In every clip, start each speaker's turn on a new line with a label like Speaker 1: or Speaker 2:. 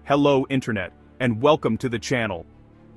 Speaker 1: Hello Internet, and welcome to the channel.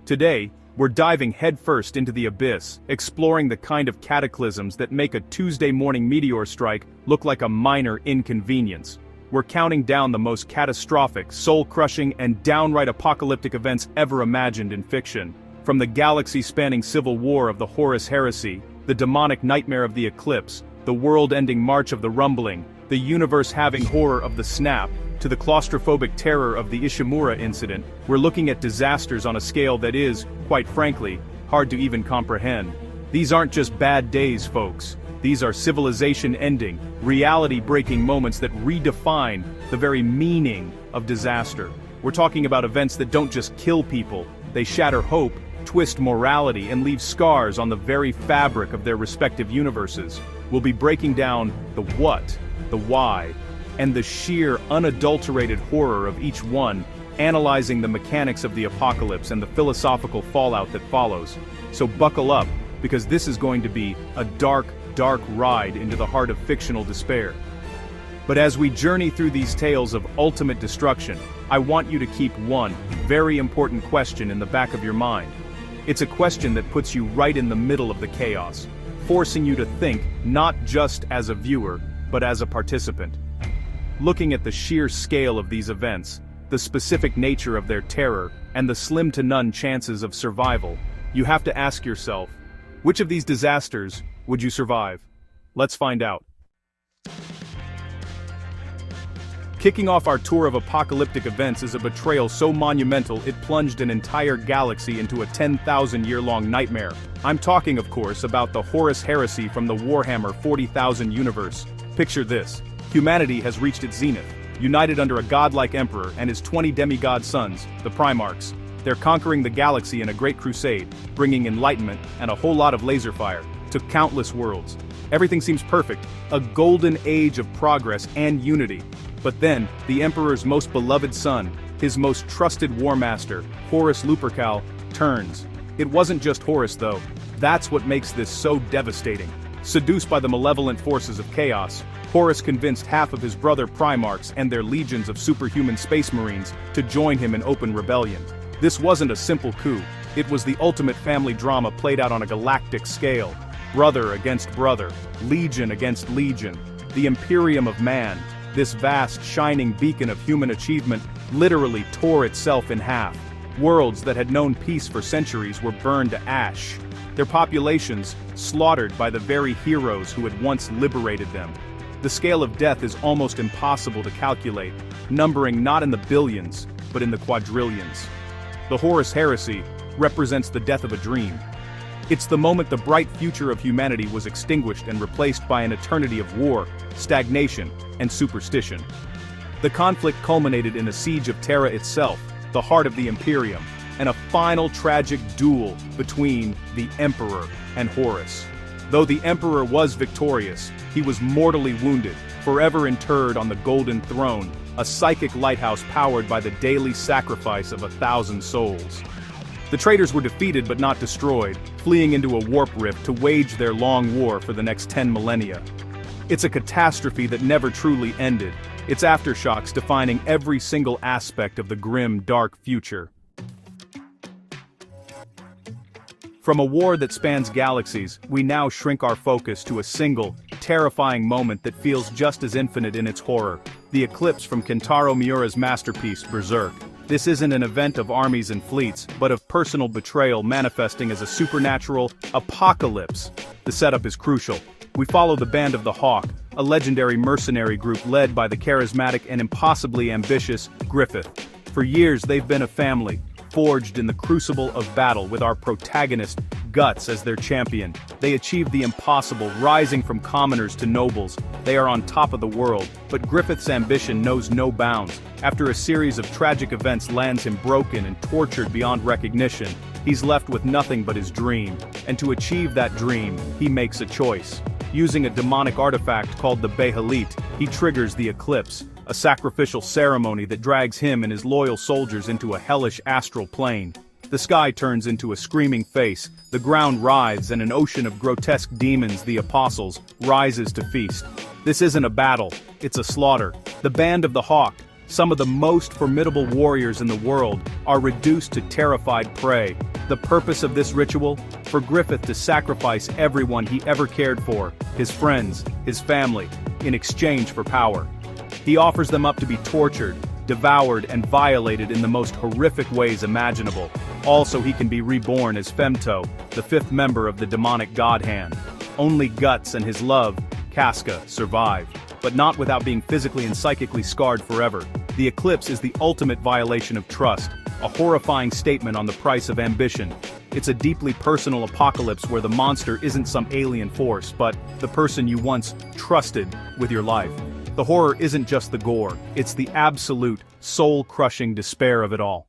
Speaker 1: Today, we're diving headfirst into the abyss, exploring the kind of cataclysms that make a Tuesday morning meteor strike look like a minor inconvenience. We're counting down the most catastrophic, soul-crushing, and downright apocalyptic events ever imagined in fiction. From the galaxy-spanning civil war of the Horus Heresy, the demonic nightmare of the eclipse, the world-ending march of the rumbling, the universe-having horror of the snap, to the claustrophobic terror of the Ishimura incident, we're looking at disasters on a scale that is, quite frankly, hard to even comprehend. These aren't just bad days, folks. These are civilization-ending, reality-breaking moments that redefine the very meaning of disaster. We're talking about events that don't just kill people, they shatter hope, twist morality, and leave scars on the very fabric of their respective universes. We'll be breaking down the what, the why, and the sheer, unadulterated horror of each one, analyzing the mechanics of the apocalypse and the philosophical fallout that follows. So buckle up, because this is going to be a dark, dark ride into the heart of fictional despair. But as we journey through these tales of ultimate destruction, I want you to keep one very important question in the back of your mind. It's a question that puts you right in the middle of the chaos, forcing you to think not just as a viewer, but as a participant. Looking at the sheer scale of these events, the specific nature of their terror, and the slim to none chances of survival, you have to ask yourself, which of these disasters would you survive? Let's find out. Kicking off our tour of apocalyptic events is a betrayal so monumental it plunged an entire galaxy into a 10,000-year-long nightmare. I'm talking, of course, about the Horus Heresy from the Warhammer 40,000 universe. Picture this. Humanity has reached its zenith, united under a godlike emperor and his 20 demigod sons, the Primarchs. They're conquering the galaxy in a great crusade, bringing enlightenment and a whole lot of laser fire to countless worlds. Everything seems perfect, a golden age of progress and unity. But then, the Emperor's most beloved son, his most trusted war master, Horus Lupercal, turns. It wasn't just Horus though. That's what makes this so devastating. Seduced by the malevolent forces of chaos, Horus convinced half of his brother Primarchs and their legions of superhuman space marines to join him in open rebellion. This wasn't a simple coup, it was the ultimate family drama played out on a galactic scale. Brother against brother, legion against legion. The Imperium of Man, this vast shining beacon of human achievement, literally tore itself in half. Worlds that had known peace for centuries were burned to ash. Their populations slaughtered by the very heroes who had once liberated them. The scale of death is almost impossible to calculate, numbering not in the billions, but in the quadrillions. The Horus Heresy represents the death of a dream. It's the moment the bright future of humanity was extinguished and replaced by an eternity of war, stagnation, and superstition. The conflict culminated in a siege of Terra itself, the heart of the Imperium, and a final tragic duel between the Emperor and Horus. Though the Emperor was victorious, he was mortally wounded, forever interred on the Golden Throne, a psychic lighthouse powered by the daily sacrifice of 1,000 souls. The traitors were defeated but not destroyed, fleeing into a warp rift to wage their long war for the next 10 millennia. It's a catastrophe that never truly ended, its aftershocks defining every single aspect of the grim, dark future. From a war that spans galaxies, we now shrink our focus to a single, terrifying moment that feels just as infinite in its horror, the eclipse from Kentaro Miura's masterpiece, Berserk. This isn't an event of armies and fleets, but of personal betrayal manifesting as a supernatural apocalypse. The setup is crucial. We follow the Band of the Hawk, a legendary mercenary group led by the charismatic and impossibly ambitious Griffith. For years they've been a family, forged in the crucible of battle with our protagonist, Guts, as their champion. They achieved the impossible, rising from commoners to nobles. They are on top of the world, but Griffith's ambition knows no bounds. After a series of tragic events lands him broken and tortured beyond recognition, he's left with nothing but his dream. And to achieve that dream, he makes a choice. Using a demonic artifact called the Behalit, he triggers the eclipse, a sacrificial ceremony that drags him and his loyal soldiers into a hellish astral plane. The sky turns into a screaming face, the ground writhes, and an ocean of grotesque demons, the Apostles, rises to feast. This isn't a battle, it's a slaughter. The Band of the Hawk, Some of the most formidable warriors in the world are reduced to terrified prey. The purpose of this ritual? For Griffith to sacrifice everyone he ever cared for, his friends, his family, in exchange for power. He offers them up to be tortured, devoured, and violated in the most horrific ways imaginable. Also, he can be reborn as Femto, the fifth member of the demonic god hand. Only Guts and his love, Casca, survive, but not without being physically and psychically scarred forever. The eclipse is the ultimate violation of trust, a horrifying statement on the price of ambition. It's a deeply personal apocalypse where the monster isn't some alien force, but the person you once trusted with your life. The horror isn't just the gore, it's the absolute, soul-crushing despair of it all.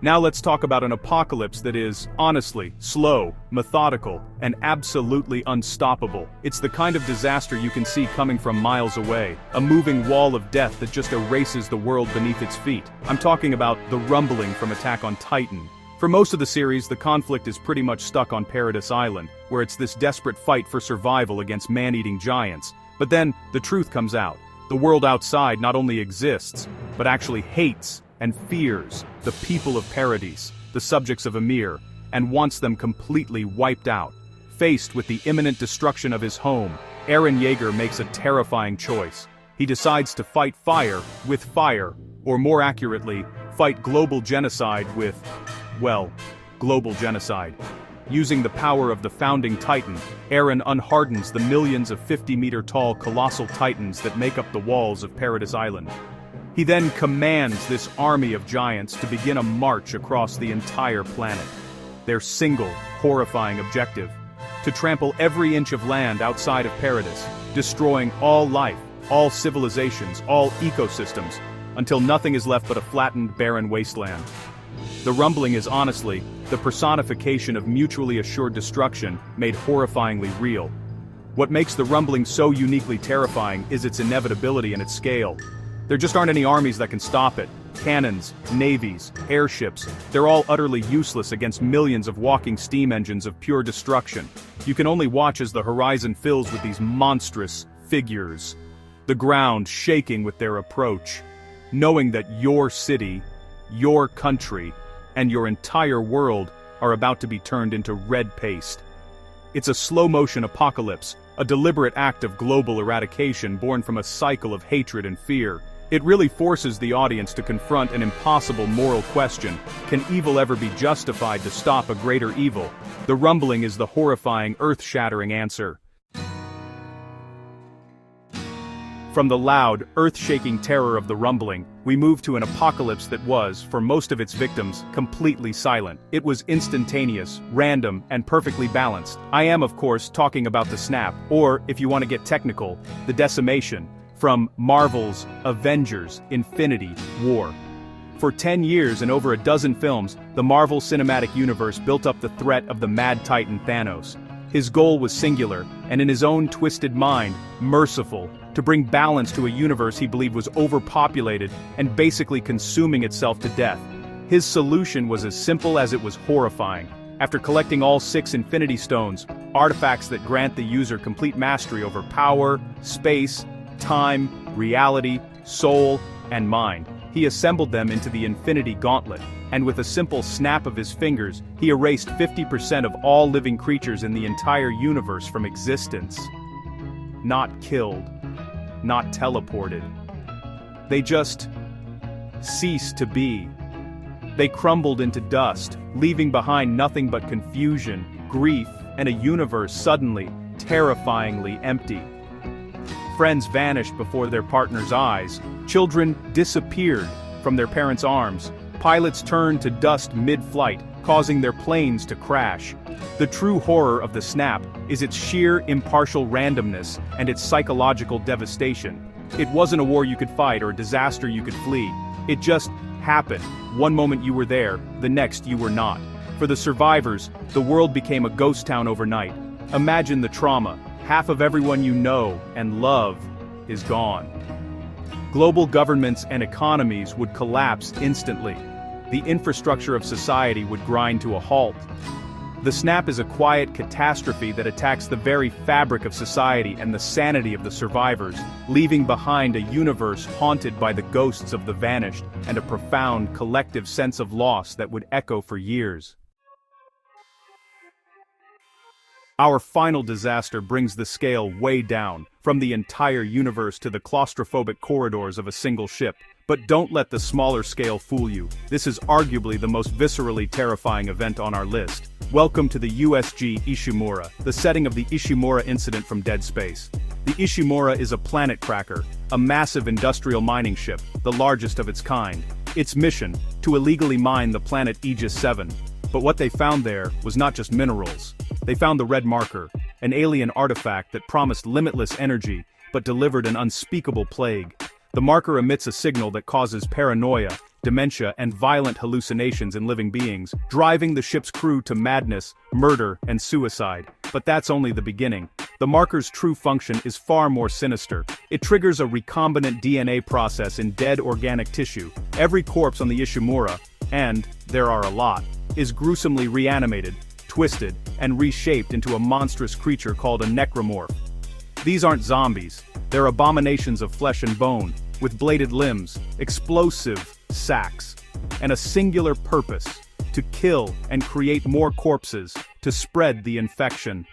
Speaker 1: Now let's talk about an apocalypse that is, honestly, slow, methodical, and absolutely unstoppable. It's the kind of disaster you can see coming from miles away, a moving wall of death that just erases the world beneath its feet. I'm talking about the Rumbling from Attack on Titan. For most of the series, the conflict is pretty much stuck on Paradis Island, where it's this desperate fight for survival against man-eating giants. But then, the truth comes out. The world outside not only exists, but actually hates and fears the people of Paradis, the subjects of Ymir, and wants them completely wiped out. Faced with the imminent destruction of his home, Eren Yeager makes a terrifying choice. He decides to fight fire with fire, or more accurately, fight global genocide with, well, global genocide. Using the power of the founding Titan, Eren unhardens the millions of 50-meter-tall colossal titans that make up the walls of Paradis Island. He then commands this army of giants to begin a march across the entire planet. Their single, horrifying objective: to trample every inch of land outside of Paradis, destroying all life, all civilizations, all ecosystems, until nothing is left but a flattened, barren wasteland. The Rumbling is honestly the personification of mutually assured destruction made horrifyingly real. What makes the Rumbling so uniquely terrifying is its inevitability and its scale. There just aren't any armies that can stop it. Cannons, navies, airships, they're all utterly useless against millions of walking steam engines of pure destruction. You can only watch as the horizon fills with these monstrous figures, the ground shaking with their approach, knowing that your city, your country, and your entire world are about to be turned into red paste. It's a slow-motion apocalypse, a deliberate act of global eradication born from a cycle of hatred and fear. It really forces the audience to confront an impossible moral question: can evil ever be justified to stop a greater evil? The Rumbling is the horrifying, earth-shattering answer. From the loud, earth-shaking terror of the Rumbling, we move to an apocalypse that was, for most of its victims, completely silent. It was instantaneous, random, and perfectly balanced. I am, of course, talking about the Snap, or, if you want to get technical, the Decimation, from Marvel's Avengers: Infinity War. For 10 years and over a dozen films, the Marvel Cinematic Universe built up the threat of the Mad Titan Thanos. His goal was singular, and in his own twisted mind, merciful, to bring balance to a universe he believed was overpopulated and basically consuming itself to death. His solution was as simple as it was horrifying. After collecting all 6 Infinity Stones, artifacts that grant the user complete mastery over power, space, time, reality, soul, and mind, he assembled them into the Infinity Gauntlet, and with a simple snap of his fingers, he erased 50% of all living creatures in the entire universe from existence. Not killed, not teleported. They just ceased to be. They crumbled into dust, leaving behind nothing but confusion, grief, and a universe suddenly, terrifyingly empty. Friends vanished before their partners' eyes. Children disappeared from their parents' arms. Pilots turned to dust mid-flight, causing their planes to crash. The true horror of the Snap is its sheer impartial randomness and its psychological devastation. It wasn't a war you could fight or a disaster you could flee. It just happened. One moment you were there, the next you were not. For the survivors, the world became a ghost town overnight. Imagine the trauma. Half of everyone you know and love is gone. Global governments and economies would collapse instantly. The infrastructure of society would grind to a halt. The snap is a quiet catastrophe that attacks the very fabric of society and the sanity of the survivors, leaving behind a universe haunted by the ghosts of the vanished and a profound collective sense of loss that would echo for years. Our final disaster brings the scale way down, from the entire universe to the claustrophobic corridors of a single ship. But don't let the smaller scale fool you. This is arguably the most viscerally terrifying event on our list. Welcome to the USG Ishimura, the setting of the Ishimura incident from Dead Space. The Ishimura is a planet cracker, a massive industrial mining ship, the largest of its kind. Its mission, to illegally mine the planet Aegis 7. But what they found there was not just minerals. They found the Red Marker, an alien artifact that promised limitless energy, but delivered an unspeakable plague. The marker emits a signal that causes paranoia, dementia, and violent hallucinations in living beings, driving the ship's crew to madness, murder, and suicide. But that's only the beginning. The marker's true function is far more sinister. It triggers a recombinant DNA process in dead organic tissue. Every corpse on the Ishimura, and there are a lot, is gruesomely reanimated, twisted, and reshaped into a monstrous creature called a necromorph. These aren't zombies. They're abominations of flesh and bone, with bladed limbs, explosive sacs, and a singular purpose: to kill and create more corpses, to spread the infection.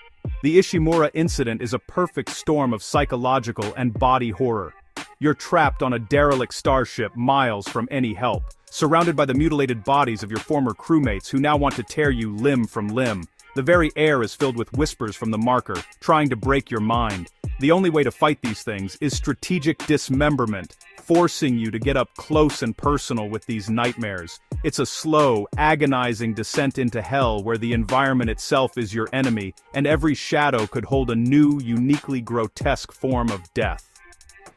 Speaker 1: The Ishimura incident is a perfect storm of psychological and body horror. You're trapped on a derelict starship miles from any help, surrounded by the mutilated bodies of your former crewmates who now want to tear you limb from limb. The very air is filled with whispers from the marker, trying to break your mind. The only way to fight these things is strategic dismemberment, forcing you to get up close and personal with these nightmares. It's a slow, agonizing descent into hell where the environment itself is your enemy, and every shadow could hold a new, uniquely grotesque form of death.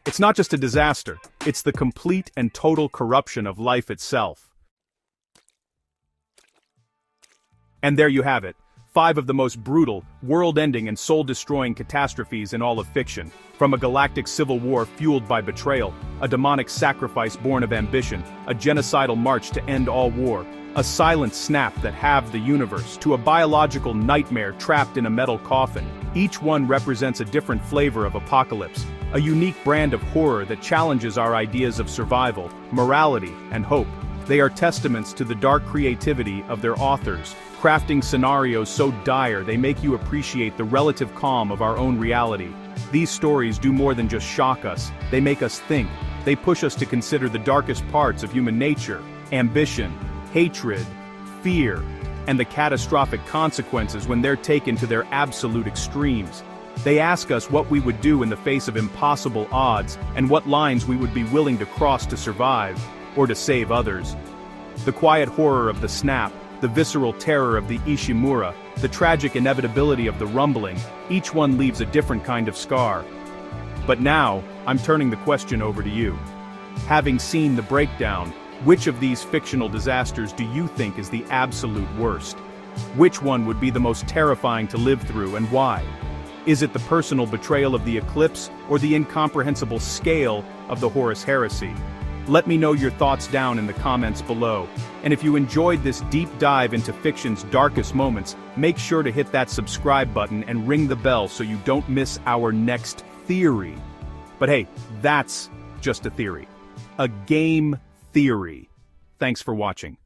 Speaker 1: It's not just a disaster, it's the complete and total corruption of life itself. And there you have it. 5 of the most brutal, world-ending and soul-destroying catastrophes in all of fiction. From a galactic civil war fueled by betrayal, a demonic sacrifice born of ambition, a genocidal march to end all war, a silent snap that halved the universe, to a biological nightmare trapped in a metal coffin. Each one represents a different flavor of apocalypse, a unique brand of horror that challenges our ideas of survival, morality, and hope. They are testaments to the dark creativity of their authors, crafting scenarios so dire they make you appreciate the relative calm of our own reality. These stories do more than just shock us, they make us think. They push us to consider the darkest parts of human nature: ambition, hatred, fear, and the catastrophic consequences when they're taken to their absolute extremes. They ask us what we would do in the face of impossible odds and what lines we would be willing to cross to survive, or to save others. The quiet horror of the snap, the visceral terror of the Ishimura, the tragic inevitability of the rumbling, each one leaves a different kind of scar. But now, I'm turning the question over to you. Having seen the breakdown, which of these fictional disasters do you think is the absolute worst? Which one would be the most terrifying to live through, and why? Is it the personal betrayal of the Eclipse, or the incomprehensible scale of the Horus Heresy? Let me know your thoughts down in the comments below. And if you enjoyed this deep dive into fiction's darkest moments, make sure to hit that subscribe button and ring the bell so you don't miss our next theory. But hey, that's just a theory. A game theory. Thanks for watching.